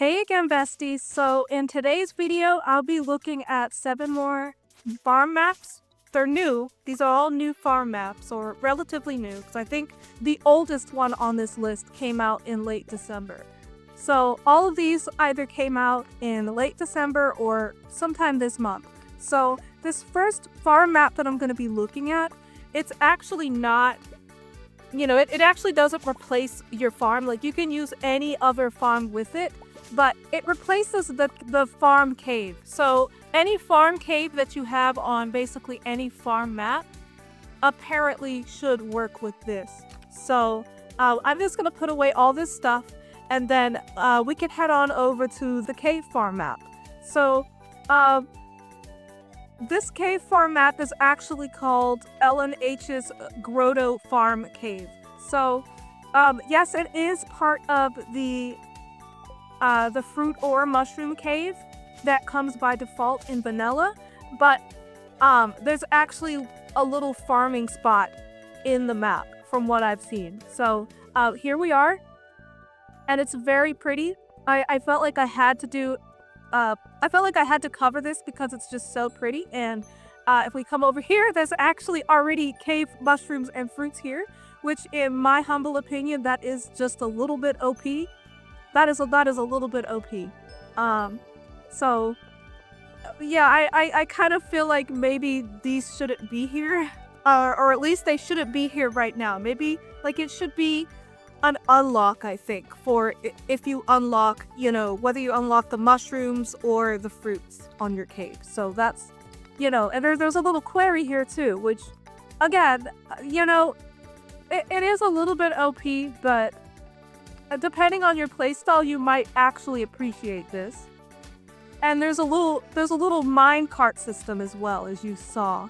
Hey again, besties. So in today's video, I'll be looking at 7 more farm maps. They're new. These are all new farm maps, or relatively new, because I think the oldest one on this list came out in late December. So all of these either came out in late December or sometime this month. So this first farm map that I'm going to be looking at, it's actually not, it actually doesn't replace your farm. Like, you can use any other farm with it, but it replaces the farm cave. So any farm cave that you have on basically any farm map apparently should work with this. So I'm just going to put away all this stuff, and then we can head on over to the cave farm map. So this cave farm map is actually called L&H's Grotto Farm Cave. So yes, it is part of the fruit or mushroom cave that comes by default in vanilla, but there's actually a little farming spot in the map from what I've seen. So here we are, and it's very pretty. I felt like I had to cover this because it's just so pretty. And if we come over here, there's actually already cave mushrooms and fruits here, which in my humble opinion, that is just a little bit OP. That is a little bit OP. So yeah, I kind of feel like maybe these shouldn't be here, or at least they shouldn't be here right now. Maybe like it should be an unlock, I think, for if you unlock, whether you unlock the mushrooms or the fruits on your cave. So that's, and there's a little query here too, which again, it is a little bit OP, but depending on your playstyle, you might actually appreciate this. And there's a little mine cart system as well, as you saw.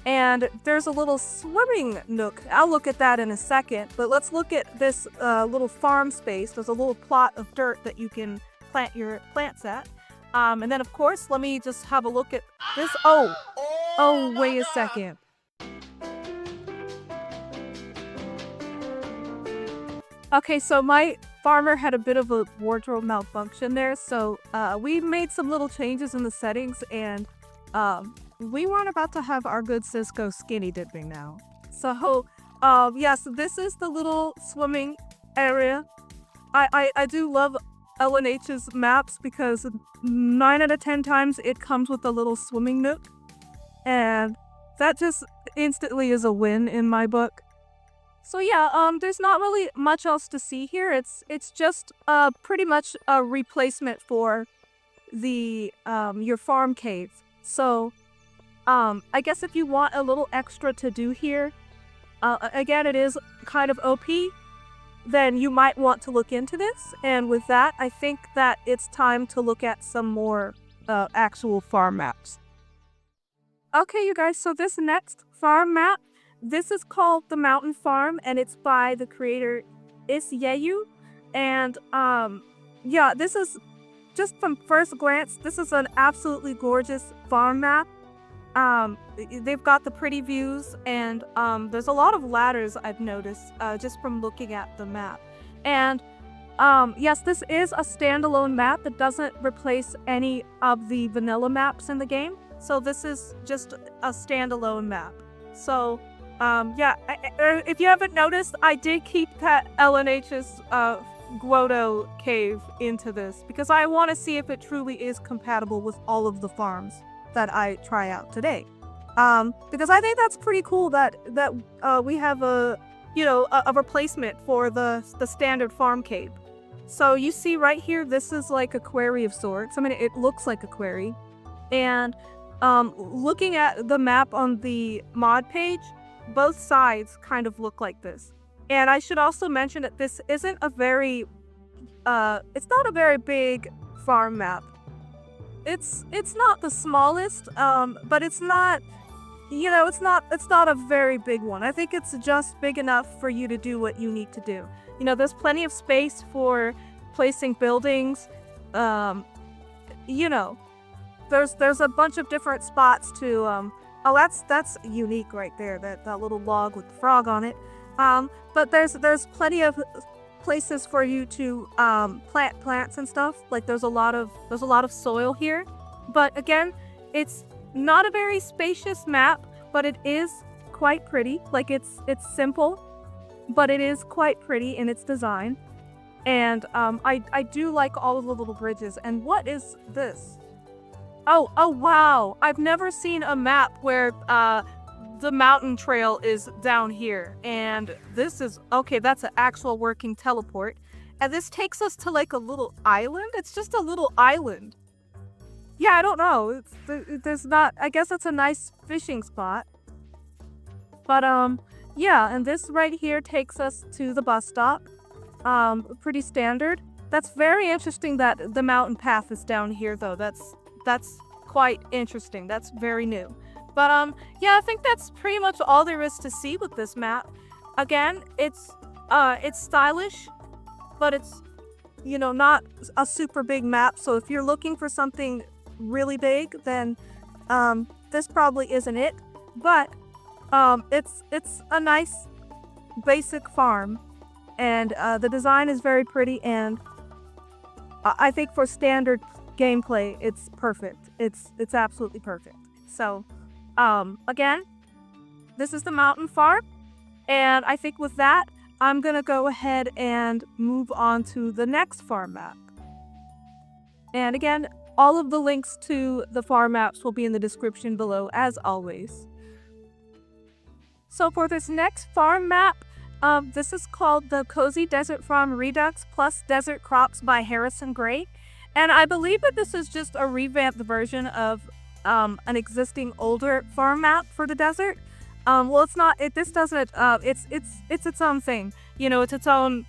And there's a little swimming nook. I'll look at that in a second, but let's look at this little farm space. There's a little plot of dirt that you can plant your plants at. And then, of course, let me just have a look at this. Oh, wait a second. Okay, so my farmer had a bit of a wardrobe malfunction there, so we made some little changes in the settings, and we weren't about to have our good sis go skinny dipping now. So, yes, this is the little swimming area. I do love L&H's maps because 9 out of 10 times it comes with a little swimming nook, and that just instantly is a win in my book. So yeah, there's not really much else to see here. It's just pretty much a replacement for the your farm cave. So I guess if you want a little extra to do here, again, it is kind of OP, then you might want to look into this. And with that, I think that it's time to look at some more actual farm maps. Okay, you guys, so this next farm map, this is called the Mountain Farm, and it's by the creator Isyeyu. And yeah, this is just from first glance, this is an absolutely gorgeous farm map. They've got the pretty views, and there's a lot of ladders I've noticed just from looking at the map. And yes, this is a standalone map. It doesn't replace any of the vanilla maps in the game. So this is just a standalone map. So yeah, if you haven't noticed, I did keep that L&H's Grotto cave into this because I want to see if it truly is compatible with all of the farms that I try out today. Because I think that's pretty cool that we have a replacement for the standard farm cave. So you see right here, this is like a quarry of sorts. I mean, it looks like a quarry. And looking at the map on the mod page, both sides kind of look like this. And I should also mention that this isn't a very, it's not a very big farm map. It's not the smallest, but it's not, it's not a very big one. I think it's just big enough for you to do what you need to do. There's plenty of space for placing buildings. There's a bunch of different spots to, oh, that's unique right there, that little log with the frog on it. But there's plenty of places for you to plant plants and stuff. Like there's a lot of soil here. But again, it's not a very spacious map, but it is quite pretty. Like it's simple, but it is quite pretty in its design. And I do like all of the little bridges. And what is this? Oh wow! I've never seen a map where the mountain trail is down here, and this is okay. That's an actual working teleport, and this takes us to like a little island. It's just a little island. Yeah, I don't know. There's not. I guess it's a nice fishing spot. But yeah, and this right here takes us to the bus stop. Pretty standard. That's very interesting that the mountain path is down here, though. That's quite interesting. That's very new. But yeah, I think that's pretty much all there is to see with this map. Again, it's stylish, but it's, you know, not a super big map. So if you're looking for something really big, then this probably isn't it. But it's a nice basic farm, and the design is very pretty, and I think for standard gameplay, it's perfect. It's absolutely perfect. So again, this is the Mountain Farm, and I think with that, I'm gonna go ahead and move on to the next farm map. And again, all of the links to the farm maps will be in the description below, as always. So for this next farm map, this is called the Cozy Desert Farm Redux plus Desert Crops by Harrison Gray. And I believe that this is just a revamped version of an existing older farm map for the desert. Well, it's not. This doesn't. It's its own thing. You know, it's its own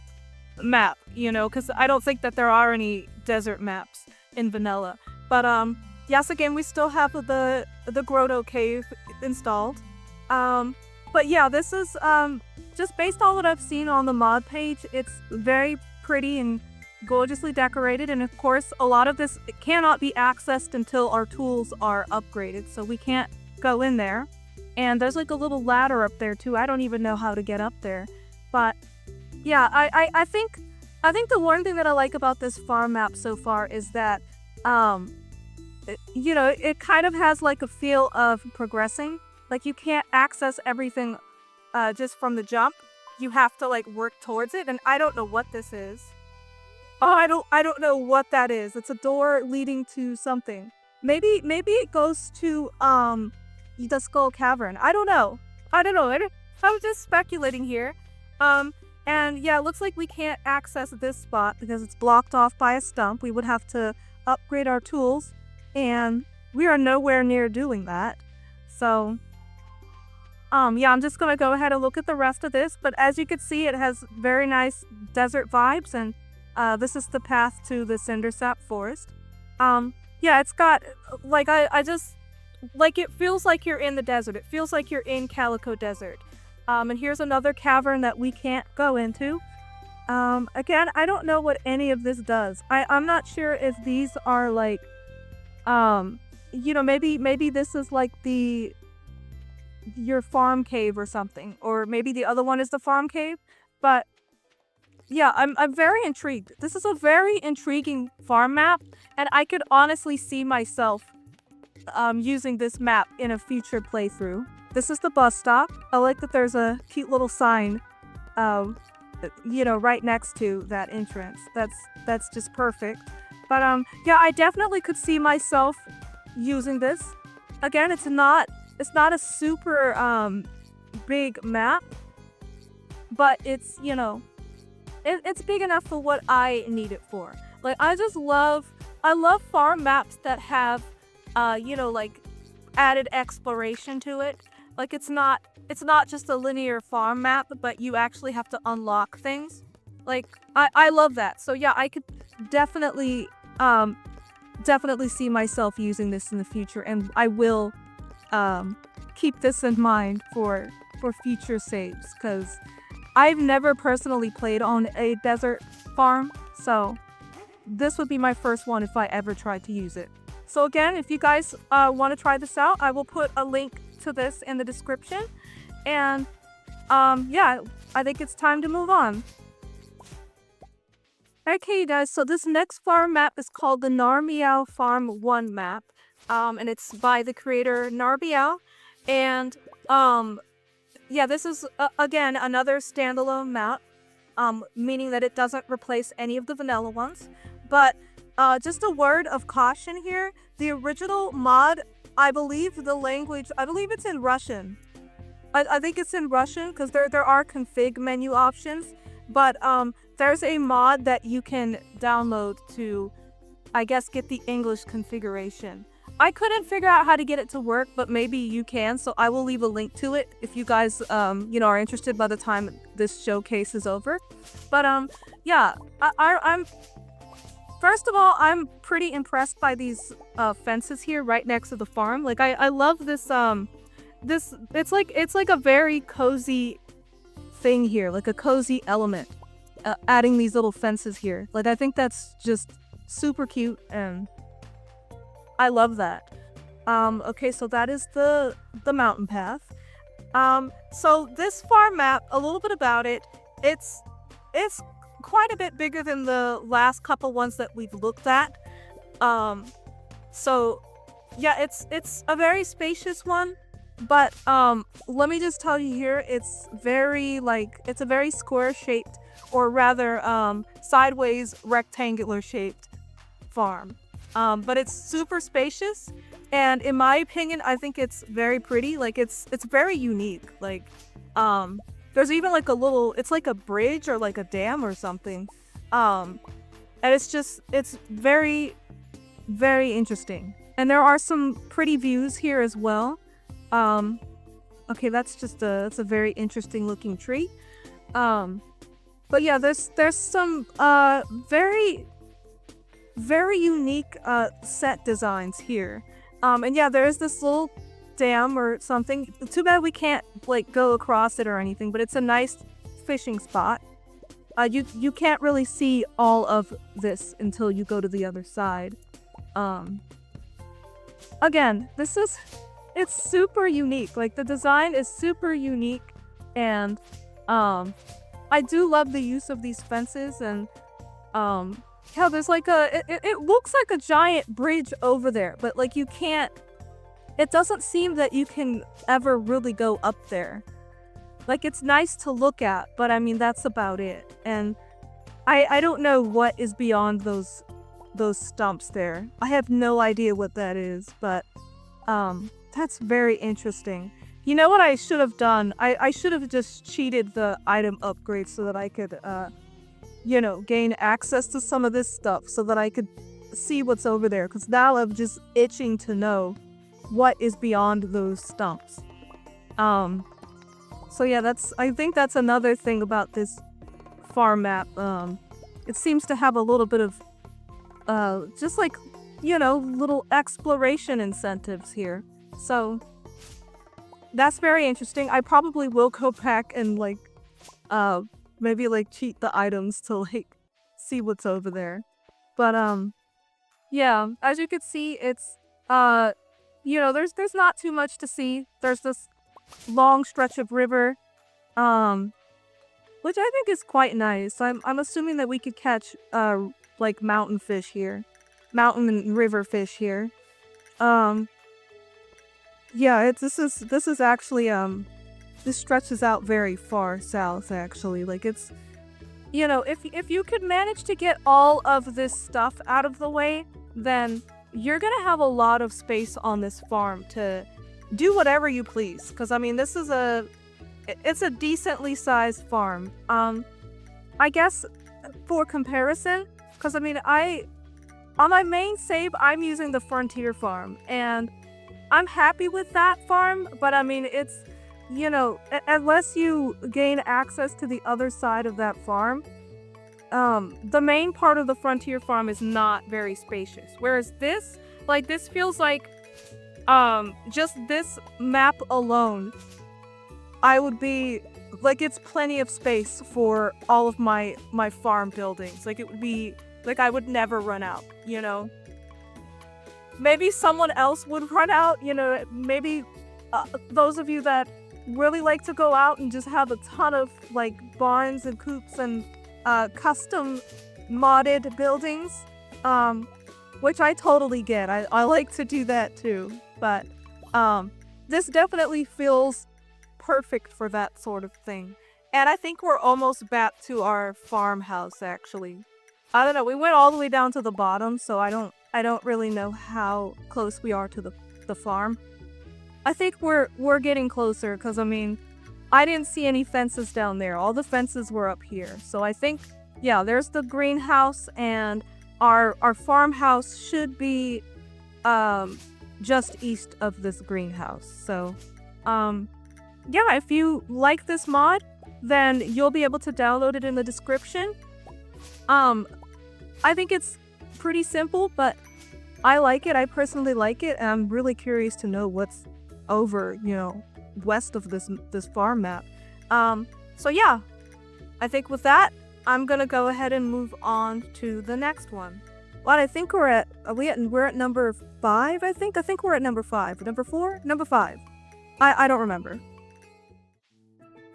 map. You know, because I don't think that there are any desert maps in vanilla. But yes, again, we still have the Grotto cave installed. But yeah, this is just based on what I've seen on the mod page. It's very pretty and gorgeously decorated, and of course a lot of this cannot be accessed until our tools are upgraded, so we can't go in there. And there's like a little ladder up there too. I don't even know how to get up there. But yeah, I think the one thing that I like about this farm map so far is that you know, it kind of has like a feel of progressing. Like you can't access everything just from the jump. You have to like work towards it, and I don't know what this is. Oh, I don't know what that is. It's a door leading to something. Maybe it goes to the Skull Cavern. I don't know. I'm just speculating here. And yeah, it looks like we can't access this spot because it's blocked off by a stump. We would have to upgrade our tools, and we are nowhere near doing that. So yeah, I'm just gonna go ahead and look at the rest of this. But as you can see, it has very nice desert vibes, and this is the path to the Cindersap Forest. Yeah, it's got, like, I just, like, it feels like you're in the desert. It feels like you're in Calico Desert. And here's another cavern that we can't go into. Again, I don't know what any of this does. I'm not sure if these are, like, you know, maybe this is, like, your farm cave or something. Or maybe the other one is the farm cave. But yeah, I'm very intrigued. This is a very intriguing farm map, and I could honestly see myself using this map in a future playthrough. This is the bus stop. I like that there's a cute little sign, you know, right next to that entrance. That's just perfect. But yeah, I definitely could see myself using this. Again, it's not a super big map, but it's, you know, it's big enough for what I need it for. Like, I love farm maps that have, you know, like, added exploration to it. Like, it's not just a linear farm map, but you actually have to unlock things. Like, I love that. So yeah, I could definitely see myself using this in the future, and I will keep this in mind for future saves, because I've never personally played on a desert farm, so this would be my first one if I ever tried to use it. So again, if you guys want to try this out, I will put a link to this in the description. And yeah, I think it's time to move on. Okay, guys, so this next farm map is called the Narmiau Farm1 map. And it's by the creator Narmiau. And, yeah, this is, again, another standalone map, meaning that it doesn't replace any of the vanilla ones. But, just a word of caution here. The original mod, I believe it's in Russian. I think it's in Russian because there are config menu options, but there's a mod that you can download to, I guess, get the English configuration. I couldn't figure out how to get it to work, but maybe you can, so I will leave a link to it if you guys, are interested by the time this showcase is over. But yeah, I'm first of all, I'm pretty impressed by these fences here right next to the farm. Like I love this it's like a very cozy thing here, like a cozy element, adding these little fences here. Like I think that's just super cute and I love that. Okay, so that is the mountain path. So this farm map, a little bit about it, it's quite a bit bigger than the last couple ones that we've looked at. So yeah, it's a very spacious one. But let me just tell you here, it's a very square shaped, or rather sideways rectangular shaped farm. But it's super spacious, and in my opinion, I think it's very pretty. Like it's very unique. Like there's even like it's like a bridge or like a dam or something. And it's very, very interesting. And there are some pretty views here as well. Okay, that's a very interesting looking tree. But yeah, there's some very, very unique set designs here. And yeah, there's this little dam or something. Too bad we can't like go across it or anything, but it's a nice fishing spot. You can't really see all of this until you go to the other side. Again, it's super unique. Like the design is super unique, and I do love the use of these fences. And yeah, there's like it looks like a giant bridge over there, but like it doesn't seem that you can ever really go up there. Like it's nice to look at, but I mean that's about it. And I don't know what is beyond those stumps there. I have no idea what that is, but that's very interesting. You know what I should have done? I should have just cheated the item upgrade so that I could, gain access to some of this stuff so that I could see what's over there. Because now I'm just itching to know what is beyond those stumps. So yeah, I think that's another thing about this farm map. It seems to have a little bit of, just like, little exploration incentives here. So that's very interesting. I probably will go back and maybe cheat the items to see what's over there. But yeah, as you can see, it's there's not too much to see. There's this long stretch of river, which I think is quite nice. I'm assuming that we could catch mountain fish here, mountain and river fish here. Yeah, this is actually this stretches out very far south actually. Like it's if you could manage to get all of this stuff out of the way, then you're gonna have a lot of space on this farm to do whatever you please. Because I mean, it's a decently sized farm. I guess for comparison, because I mean, on my main save, I'm using the Frontier Farm, and I'm happy with that farm, but I mean, it's, unless you gain access to the other side of that farm, the main part of the Frontier Farm is not very spacious. Whereas this feels like, just this map alone, I would be, it's plenty of space for all of my farm buildings. Like, it would be, I would never run out, Maybe someone else would run out, maybe those of you that really like to go out and just have a ton of barns and coops and custom modded buildings, which I totally get. I like to do that too, but this definitely feels perfect for that sort of thing. And I think we're almost back to our farmhouse, actually. I don't know, we went all the way down to the bottom, so I don't really know how close we are to the farm. I think we're getting closer, because I mean, I didn't see any fences down there. All the fences were up here. So I think, yeah, there's the greenhouse, and our farmhouse should be just east of this greenhouse. So yeah, if you like this mod, then you'll be able to download it in the description. I think it's pretty simple, but I like it. I personally like it, and I'm really curious to know what's over, west of this farm map. So yeah, I think with that, I'm gonna go ahead and move on to the next one. Well, I think we're at number 5. I think we're at number 5. Number 4, number 5. I don't remember.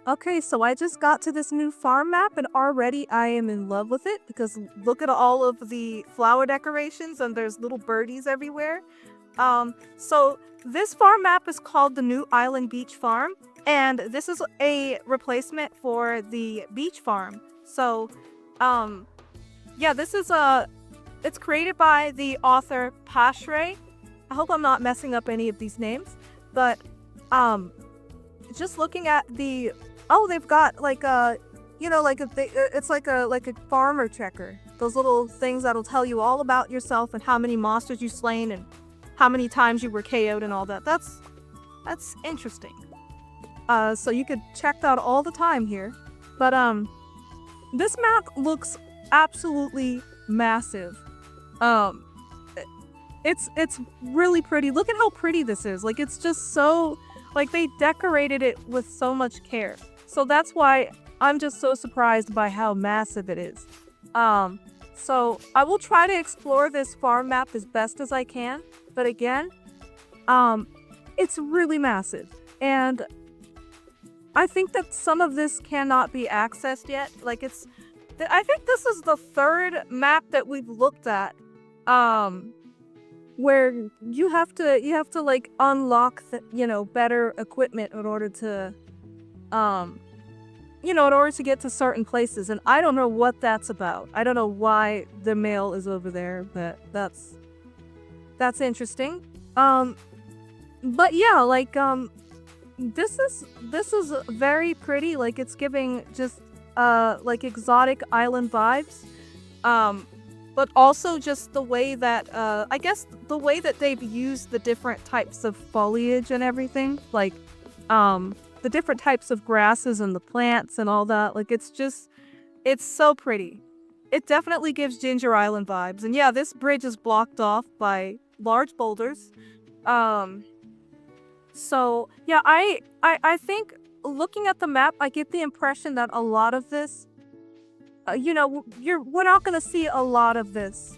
Okay, so I just got to this new farm map, and already I am in love with it, because look at all of the flower decorations, and there's little birdies everywhere. So this farm map is called the New Island Beach Farm, and this is a replacement for the beach farm. So, yeah, this is it's created by the author Pashre. I hope I'm not messing up any of these names, but, just looking at they've got like it's like a farmer checker. Those little things that'll tell you all about yourself and how many monsters you've slain and how many times you were KO'd and all that. That's interesting. So you could check that all the time here. But this map looks absolutely massive. It's really pretty. Look at how pretty this is. Like, it's just so, like, they decorated it with so much care. So that's why I'm just so surprised by how massive it is. So I will try to explore this farm map as best as I can. But again, it's really massive. And I think that some of this cannot be accessed yet. Like, I think this is the 3rd map that we've looked at, where you have to like unlock better equipment in order to in order to get to certain places. And I don't know what that's about. I don't know why the mail is over there, but that's interesting. But yeah, like this is very pretty. Like, it's giving just like exotic island vibes. But also just the way that I guess the way that they've used the different types of foliage and everything, like the different types of grasses and the plants and all that. Like, it's so pretty. It definitely gives Ginger Island vibes. And yeah, this bridge is blocked off by large boulders. So yeah, I think looking at the map, I get the impression that a lot of this, we're not gonna see a lot of this,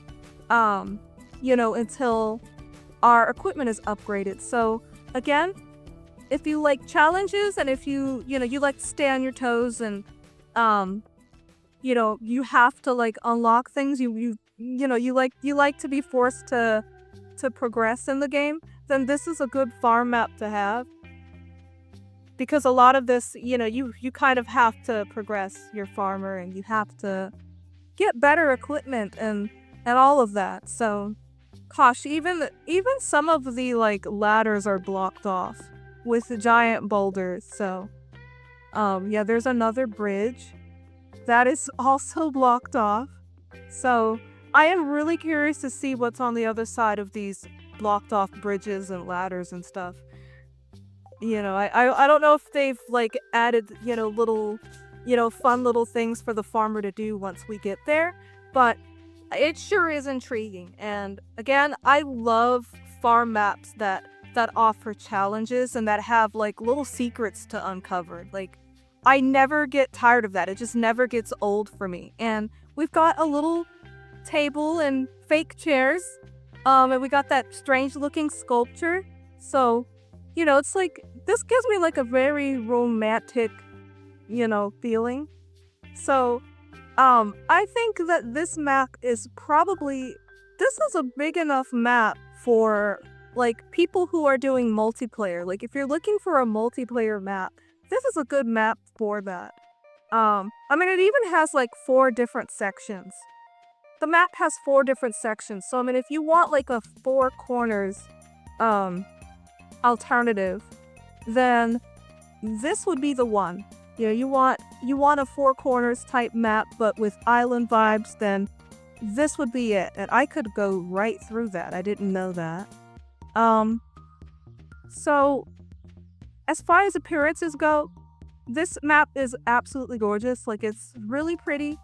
until our equipment is upgraded. So again, if you like challenges, and if you like to stay on your toes, and you have to like unlock things, you like to be forced to progress in the game, then this is a good farm map to have. Because a lot of this, you kind of have to progress your farmer, and you have to get better equipment and all of that. So, gosh, even some of the like ladders are blocked off with the giant boulders. So, yeah, there's another bridge that is also blocked off. So, I am really curious to see what's on the other side of these blocked off bridges and ladders and stuff. I don't know if they've like added, little, fun little things for the farmer to do once we get there, but it sure is intriguing. And again, I love farm maps that offer challenges and that have like little secrets to uncover. Like, I never get tired of that. It just never gets old for me. And we've got a little table and fake chairs, and we got that strange looking sculpture. So, it's like, this gives me like a very romantic, feeling. So, I think that this map is probably, this is a big enough map for like people who are doing multiplayer. Like if you're looking for a multiplayer map, this is a good map for that. I mean, it even has like 4 different sections. The map has 4 different sections. So I mean, if you want like a 4 corners alternative, then this would be the one. You know, you want a 4 corners type map but with island vibes, then this would be it. And I could go right through that. I didn't know that. So as far as appearances go, this map is absolutely gorgeous. Like, it's really pretty.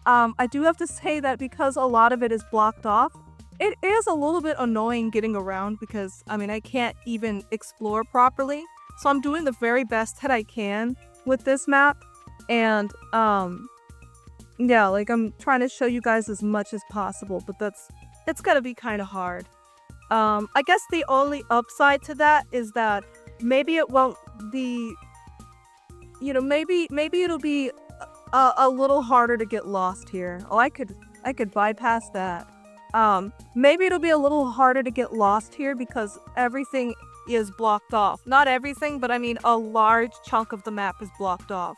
I do have to say that because a lot of it is blocked off, it is a little bit annoying getting around because, I mean, I can't even explore properly. So I'm doing the very best that I can with this map. And, yeah, like, I'm trying to show you guys as much as possible, but it's gonna be kind of hard. I guess the only upside to that is that maybe it won't be, you know, maybe it'll be a little harder to get lost here. Oh, I could bypass that. Maybe it'll be a little harder to get lost here because everything is blocked off. Not everything, but I mean a large chunk of the map is blocked off.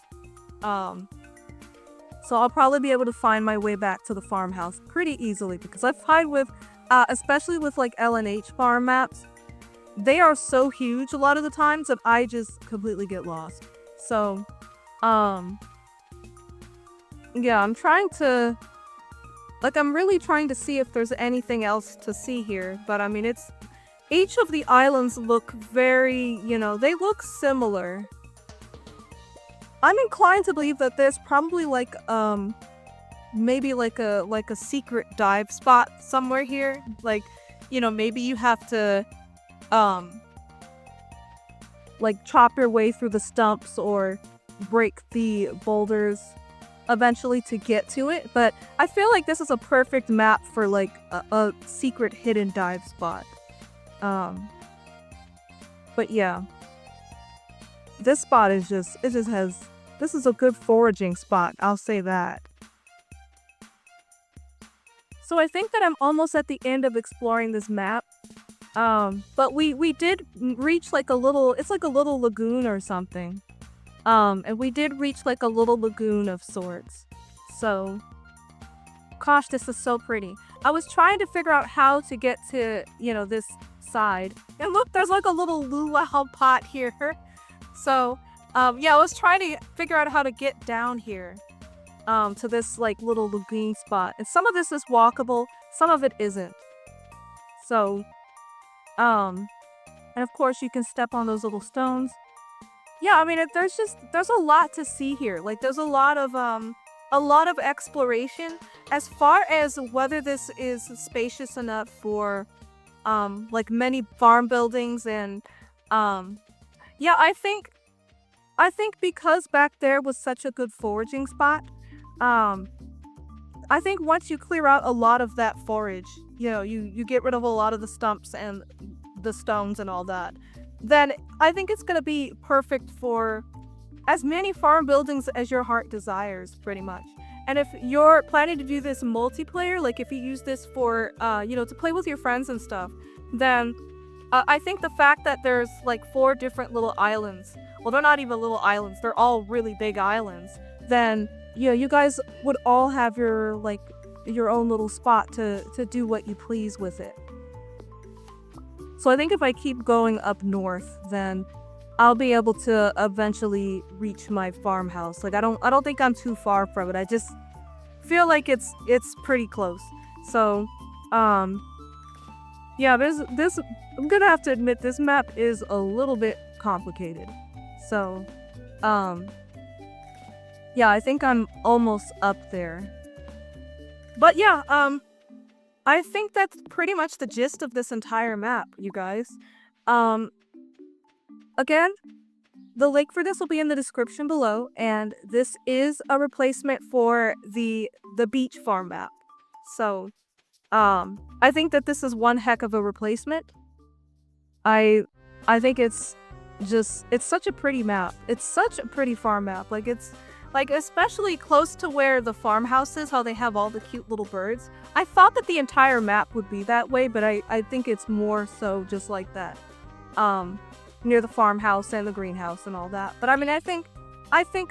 So I'll probably be able to find my way back to the farmhouse pretty easily because I find with, especially with like LNH farm maps, they are so huge a lot of the times that I just completely get lost. So, yeah, I'm trying to, like, I'm really trying to see if there's anything else to see here, but I mean, it's, each of the islands look very, you know, they look similar. I'm inclined to believe that there's probably like, maybe like a secret dive spot somewhere here. Like, you know, maybe you have to, like chop your way through the stumps or break the boulders eventually to get to it. But I feel like this is a perfect map for like a secret hidden dive spot. But yeah, this spot is just, it just has, this is a good foraging spot, I'll say that. So I think that I'm almost at the end of exploring this map. But we did reach like a little, it's like a little lagoon or something. And we did reach like a little lagoon of sorts. So, gosh, this is so pretty. I was trying to figure out how to get to, you know, this side. And look, there's like a little luau pot here. So, yeah, I was trying to figure out how to get down here. To this like little lagoon spot. And some of this is walkable, some of it isn't. So, and of course you can step on those little stones. Yeah, I mean, there's a lot to see here. Like, there's a lot of exploration. As far as whether this is spacious enough for, like many farm buildings and, yeah, I think because back there was such a good foraging spot, I think once you clear out a lot of that forage, you know, you get rid of a lot of the stumps and the stones and all that, then I think it's gonna be perfect for as many farm buildings as your heart desires, pretty much. And if you're planning to do this multiplayer, like if you use this for, you know, to play with your friends and stuff, then I think the fact that there's like 4 different little islands, well, they're not even little islands, they're all really big islands, then, you know, you guys would all have your, like, your own little spot to do what you please with it. So I think if I keep going up north, then I'll be able to eventually reach my farmhouse. Like, I don't think I'm too far from it. I just feel like it's pretty close. So, yeah, this I'm gonna have to admit, this map is a little bit complicated. So, yeah, I think I'm almost up there. But yeah, I think that's pretty much the gist of this entire map, you guys. Again, the link for this will be in the description below, and this is a replacement for the beach farm map. So, I think that this is one heck of a replacement. I think it's such a pretty map. It's such a pretty farm map. Like, Like, especially close to where the farmhouse is, how they have all the cute little birds. I thought that the entire map would be that way, but I think it's more so just like that. Near the farmhouse and the greenhouse and all that. But I mean, I think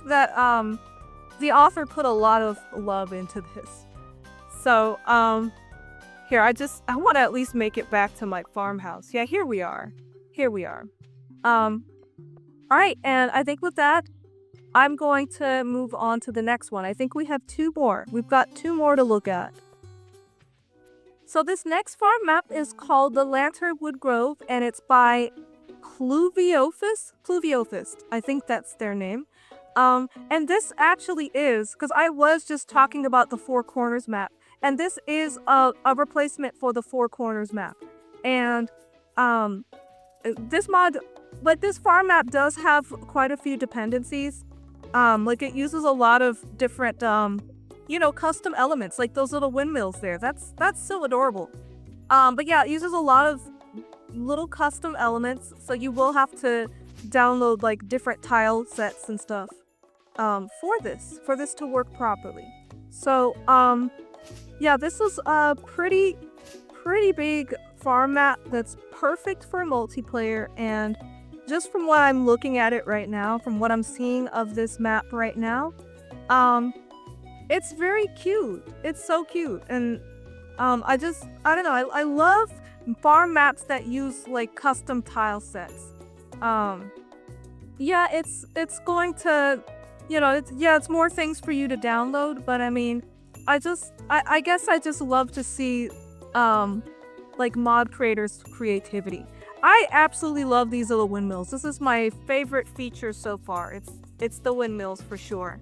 that the author put a lot of love into this. So, here, I want to at least make it back to my farmhouse. Yeah, here we are. Here we are. Alright, and I think with that, I'm going to move on to the next one. I think we have 2 more. We've got 2 more to look at. So this next farm map is called the Lanternwood Grove, and it's by Pluviophist. I think that's their name. And this actually is, because I was just talking about the Four Corners map, and this is a replacement for the Four Corners map. And this farm map does have quite a few dependencies. Like it uses a lot of different, custom elements, like those little windmills there. That's so adorable. But yeah, it uses a lot of little custom elements, so you will have to download like different tile sets and stuff for this to work properly. So yeah, this is a pretty big farm map that's perfect for multiplayer, and just from what I'm looking at it right now, from what I'm seeing of this map right now, it's very cute. It's so cute, and I don't know, I love farm maps that use like custom tile sets. Yeah, it's going to, it's more things for you to download, but I mean, I guess I just love to see like mod creators' creativity. I absolutely love these little windmills. This is my favorite feature so far. It's the windmills for sure.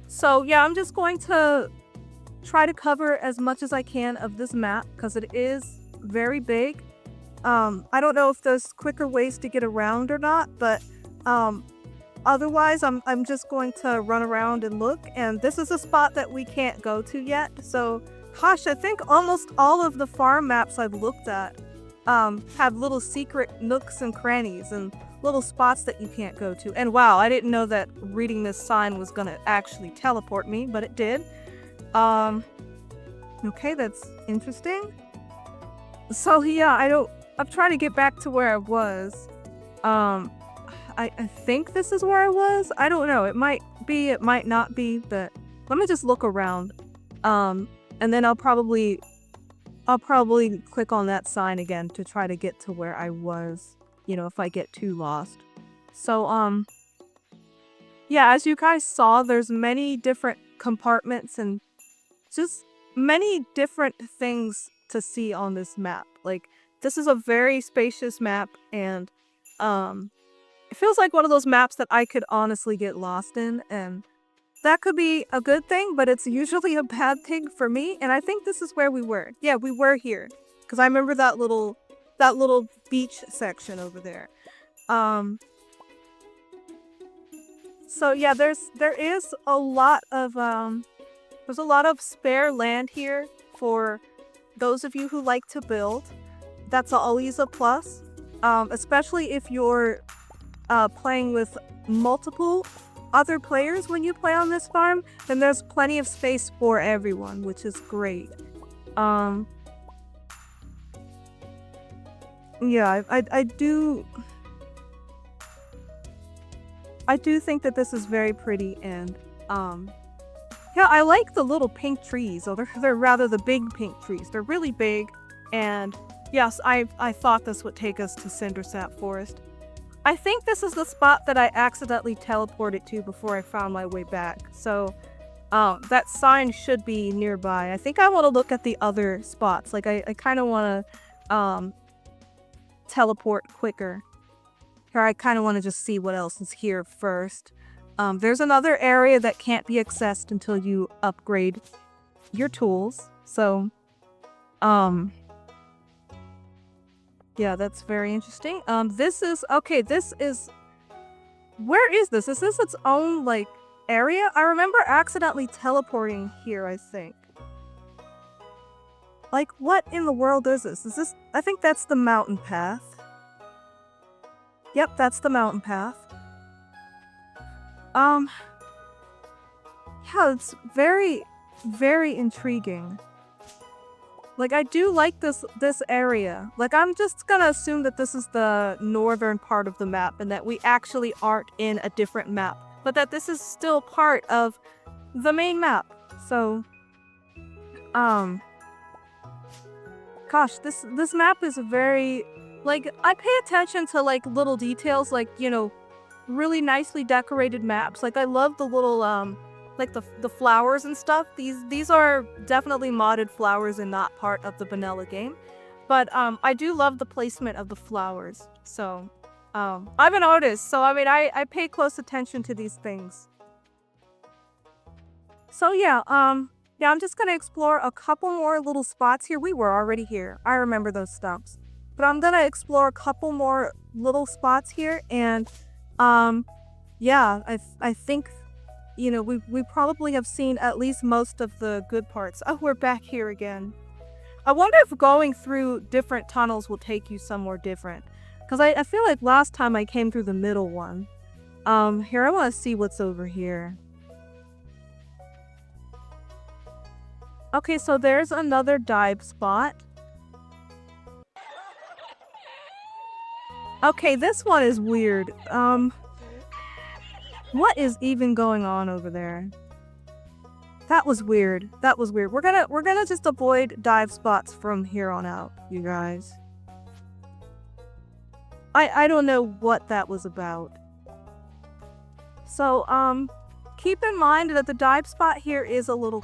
So yeah, I'm just going to try to cover as much as I can of this map because it is very big. I don't know if there's quicker ways to get around or not, but otherwise I'm just going to run around and look, and this is a spot that we can't go to yet. So gosh, I think almost all of the farm maps I've looked at have little secret nooks and crannies and little spots that you can't go to. And wow, I didn't know that reading this sign was gonna actually teleport me, but it did. Okay, that's interesting. So yeah, I'm trying to get back to where I was. I think this is where I was. I don't know. It might be, it might not be, but let me just look around. And then I'll probably click on that sign again to try to get to where I was, if I get too lost. So, yeah, as you guys saw, there's many different compartments and just many different things to see on this map. Like, this is a very spacious map, and it feels like one of those maps that I could honestly get lost in, and that could be a good thing, but it's usually a bad thing for me, and I think this is where we were. Yeah, we were here, because I remember that little beach section over there. So yeah, there is a lot of there's a lot of spare land here for those of you who like to build. That's always a plus, especially if you're playing with multiple other players when you play on this farm, then there's plenty of space for everyone, which is great. Yeah, I do think that this is very pretty, and yeah, I like the little pink trees, or they're rather the big pink trees. They're really big, and yes, I thought this would take us to Cindersap Forest. I think this is the spot that I accidentally teleported to before I found my way back. So, that sign should be nearby. I think I want to look at the other spots. Like, I kind of want to, teleport quicker. Here, I kind of want to just see what else is here first. There's another area that can't be accessed until you upgrade your tools. So, yeah, that's very interesting. This is, where is this? Is this its own, like, area? I remember accidentally teleporting here, I think. Like, what in the world is this? I think that's the mountain path. Yep, that's the mountain path. Um, yeah, it's very, very intriguing. Like, I do like this area. Like, I'm just gonna assume that this is the northern part of the map and that we actually aren't in a different map, but that this is still part of the main map. So, gosh, this map is very, like, I pay attention to, like, little details, like, you know, really nicely decorated maps. Like, I love the little, like the flowers and stuff. These are definitely modded flowers and not part of the vanilla game. But, I do love the placement of the flowers. So, I'm an artist, so I mean, I pay close attention to these things. So yeah, I'm just gonna explore a couple more little spots here. We were already here. I remember those stumps. But I'm gonna explore a couple more little spots here, and yeah, I think, you know, we probably have seen at least most of the good parts. Oh, we're back here again. I wonder if going through different tunnels will take you somewhere different. Because I feel like last time I came through the middle one. Here, I want to see what's over here. Okay, so there's another dive spot. Okay, this one is weird. What is even going on over there? That was weird. That was weird. We're gonna just avoid dive spots from here on out, you guys. I don't know what that was about. So, keep in mind that the dive spot here is a little,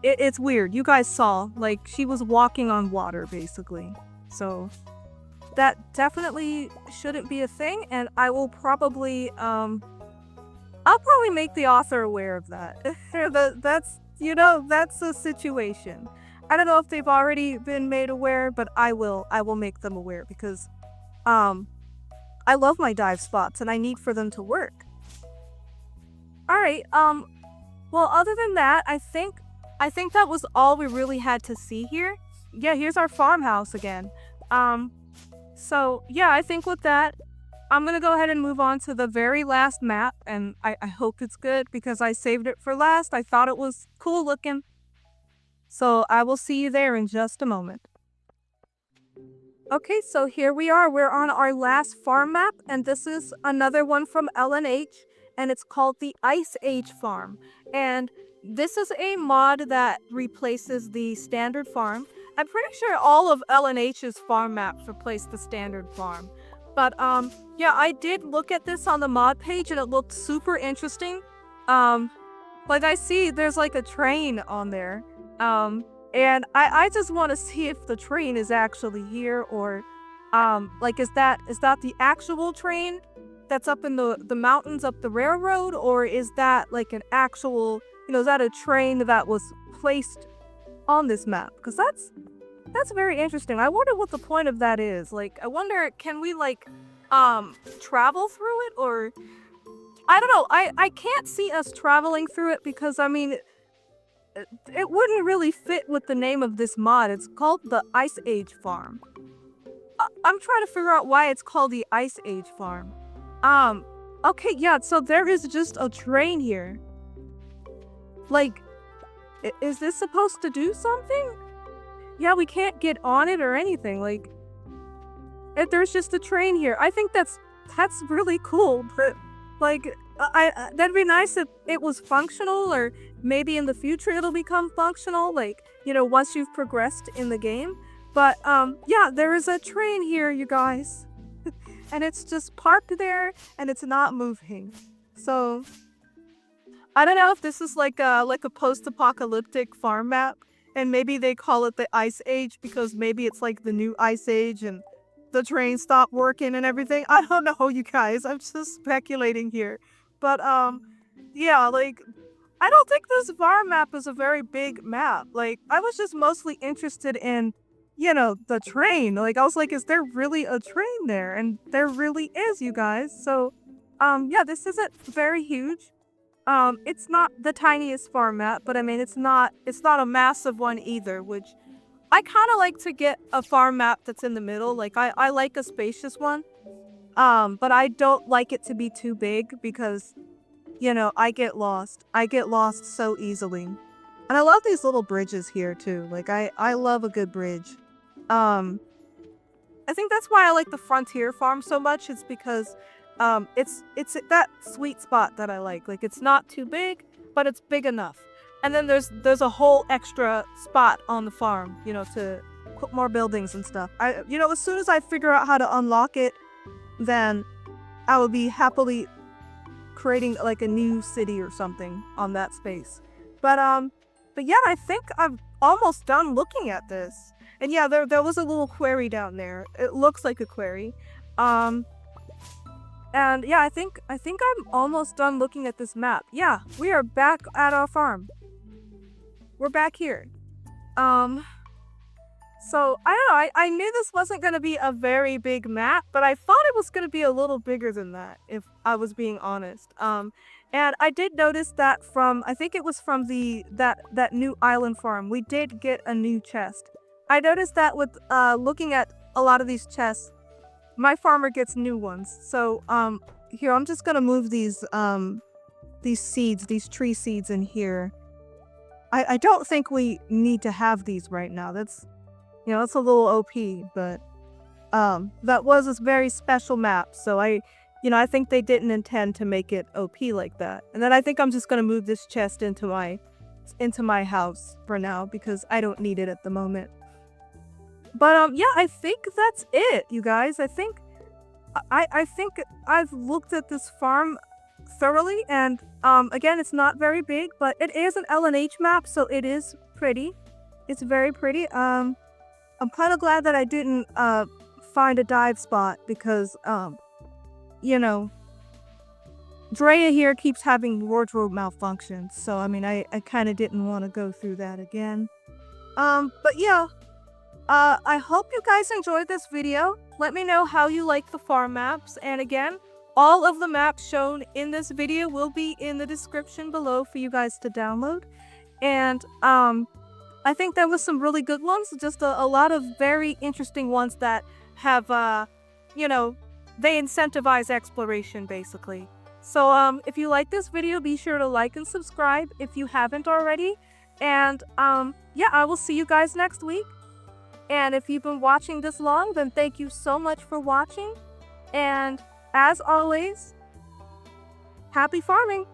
it's weird. You guys saw, like, she was walking on water, basically. So, that definitely shouldn't be a thing, and I will probably, I'll probably make the author aware of that. That's, you know, that's the situation. I don't know if they've already been made aware, but I will make them aware because, I love my dive spots and I need for them to work. Alright, well, other than that, I think that was all we really had to see here. Yeah, here's our farmhouse again. So yeah, I think with that, I'm gonna go ahead and move on to the very last map, and I hope it's good because I saved it for last. I thought it was cool looking. So I will see you there in just a moment. Okay, so here we are. We're on our last farm map, and this is another one from LNH, and it's called the Ice Age Farm. And this is a mod that replaces the standard farm. I'm pretty sure all of LNH's farm maps replace the standard farm. But yeah, I did look at this on the mod page and it looked super interesting. Like I see there's like a train on there. And I just want to see if the train is actually here or like is that the actual train that's up in the mountains up the railroad, or is that like an actual, you know, is that a train that was placed on this map? Because that's very interesting. I wonder what the point of that is. Like, I wonder, can we like travel through it, or I don't know. I can't see us traveling through it because I mean it wouldn't really fit with the name of this mod. It's called the Ice Age Farm. I'm trying to figure out why it's called the Ice Age Farm. Okay, yeah, so there is just a train here. Like, is this supposed to do something? Yeah, we can't get on it or anything. Like, there's just a train here. I think that's really cool, but like, that'd be nice if it was functional, or maybe in the future it'll become functional, like, you know, once you've progressed in the game. But yeah, there is a train here, you guys. And it's just parked there and it's not moving. So I don't know if this is like a post-apocalyptic farm map, and maybe they call it the Ice Age because maybe it's like the new Ice Age and the train stopped working and everything. I don't know, you guys. I'm just speculating here. But yeah, like, I don't think this farm map is a very big map. Like, I was just mostly interested in, you know, the train. Like, I was like, is there really a train there? And there really is, you guys. So yeah, this isn't very huge. It's not the tiniest farm map, but I mean, it's not a massive one either, which I kind of like to get a farm map that's in the middle. Like, I like a spacious one. But I don't like it to be too big because, you know, I get lost. I get lost so easily. And I love these little bridges here too. Like I love a good bridge. Um, I think that's why I like the Frontier Farm so much. It's because it's that sweet spot that I like. Like it's not too big, but it's big enough. And then there's a whole extra spot on the farm, you know, to put more buildings and stuff. You know, as soon as I figure out how to unlock it, then I will be happily creating like a new city or something on that space. But yeah, I think I'm almost done looking at this. And yeah, there was a little quarry down there. It looks like a quarry. Um, and yeah, I think I'm almost done looking at this map. Yeah, we are back at our farm. We're back here. So I don't know, I knew this wasn't gonna be a very big map, but I thought it was gonna be a little bigger than that, if I was being honest. And I did notice that from, I think it was from that new island farm, we did get a new chest. I noticed that with looking at a lot of these chests, my farmer gets new ones. So here, I'm just gonna move these seeds, these tree seeds in here. I don't think we need to have these right now. That's, you know, it's a little OP, but that was a very special map. So I think they didn't intend to make it OP like that. And then I think I'm just gonna move this chest into my house for now because I don't need it at the moment. But yeah, I think that's it, you guys. I think I've looked at this farm thoroughly, and again, it's not very big, but it is an LNH map, so it is pretty. It's very pretty. I'm kind of glad that I didn't find a dive spot because you know, Drea here keeps having wardrobe malfunctions, so I mean, I kind of didn't want to go through that again. But yeah, I hope you guys enjoyed this video. Let me know how you like the farm maps, and again, all of the maps shown in this video will be in the description below for you guys to download. And I think there was some really good ones, just a lot of very interesting ones that have, you know, they incentivize exploration basically. So if you like this video, be sure to like and subscribe if you haven't already. And yeah, I will see you guys next week. And if you've been watching this long, then thank you so much for watching. And as always, happy farming!